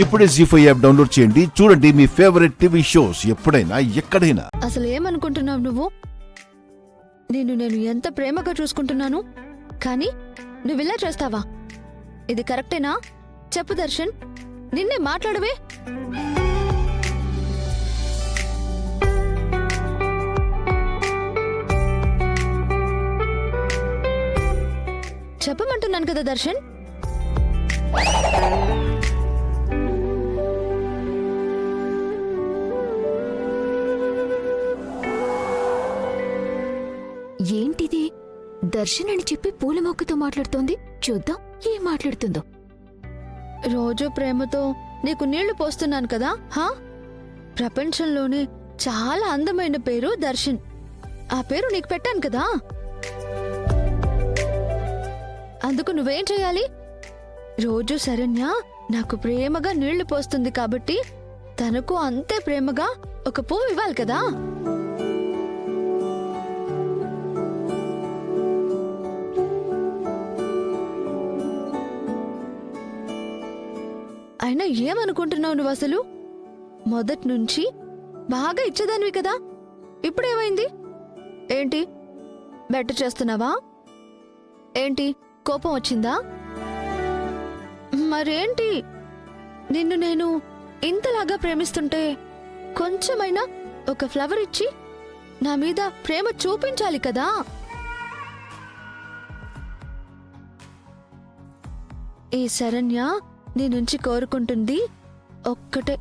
ఇప్పుడే జీ5 app download చేయండి. చూడండి మీ ఫేవరెట్ టీవీ షోస్ ఎప్పుడైనా ఎక్కడైనా. అసలు ఏమనుకుంటున్నావు నువ్వు? నేను ఎంత ప్రేమగా చూసుకుంటున్నాను, కానీ నువ్విలా చేస్తావా? ఇది కరెక్టేనా? చెప్పు దర్శన్, నిన్నే మాట్లాడవే. చెప్పమంటున్నాను కదా దర్శన్. ఏంటిది? దర్శన్ అని చెప్పి పూల మొక్కతో మాట్లాడుతోంది. చూద్దాం ఏం మాట్లాడుతుందో. రోజు ప్రేమతో నీకు నీళ్లు పోస్తున్నాను కదా. ప్రపంచంలోనే చాలా అందమైన పేరు దర్శన్. ఆ పేరు నీకు పెట్టాను కదా. అందుకు నువ్వేం చేయాలి? రోజు శరణ్య నాకు ప్రేమగా నీళ్లు పోస్తుంది కాబట్టి తనకు అంతే ప్రేమగా ఒక పువ్వు ఇవ్వాలి కదా. అయినా ఏమనుకుంటున్నావు నువ్వు? అసలు మొదటి నుంచి బాగా ఇచ్చేదానివి కదా. ఇప్పుడేమైంది? ఏంటి బెట్ట చేస్తున్నావా? ఏంటి కోపం వచ్చిందా? మరేంటి? నిన్ను నేను ఇంతలాగా ప్రేమిస్తుంటే కొంచెమైనా ఒక ఫ్లవర్ ఇచ్చి నా మీద ప్రేమ చూపించాలి కదా. ఈ శరణ్య నీ నుంచి కోరుకుంటుంది ఒక్కటే,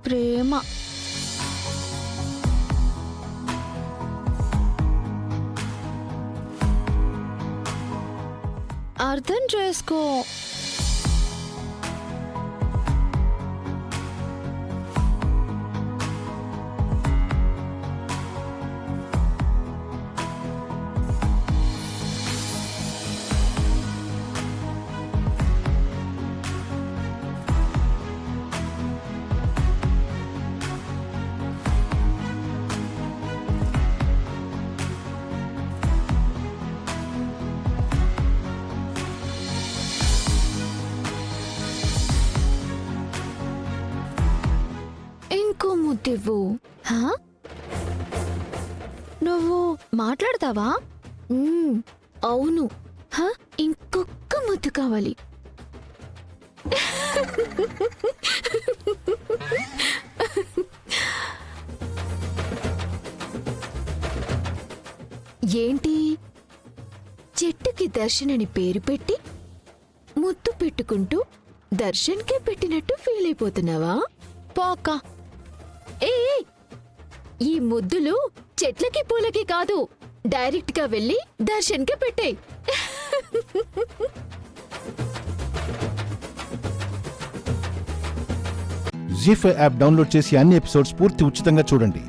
ప్రేమ. అర్థం చేసుకో. ఇంకో ముద్దివ్వు. నువ్వు మాట్లాడతావా? అవును. ఇంకొక్క ముద్దు కావాలి. ఏంటి? చెట్టుకి దర్శన్ అని పేరు పెట్టి ముద్దు పెట్టుకుంటూ దర్శన్కే పెట్టినట్టు ఫీల్ అయిపోతున్నావా? పోక. ఏ ఈ ముద్దులు చెట్లకి పూలకి కాదు, డైరెక్ట్ గా వెళ్ళి దర్శన్కే పెట్టేయ్. జీ5 యాప్ డౌన్లోడ్ చేసి అన్ని ఎపిసోడ్స్ పూర్తి ఉచితంగా చూడండి.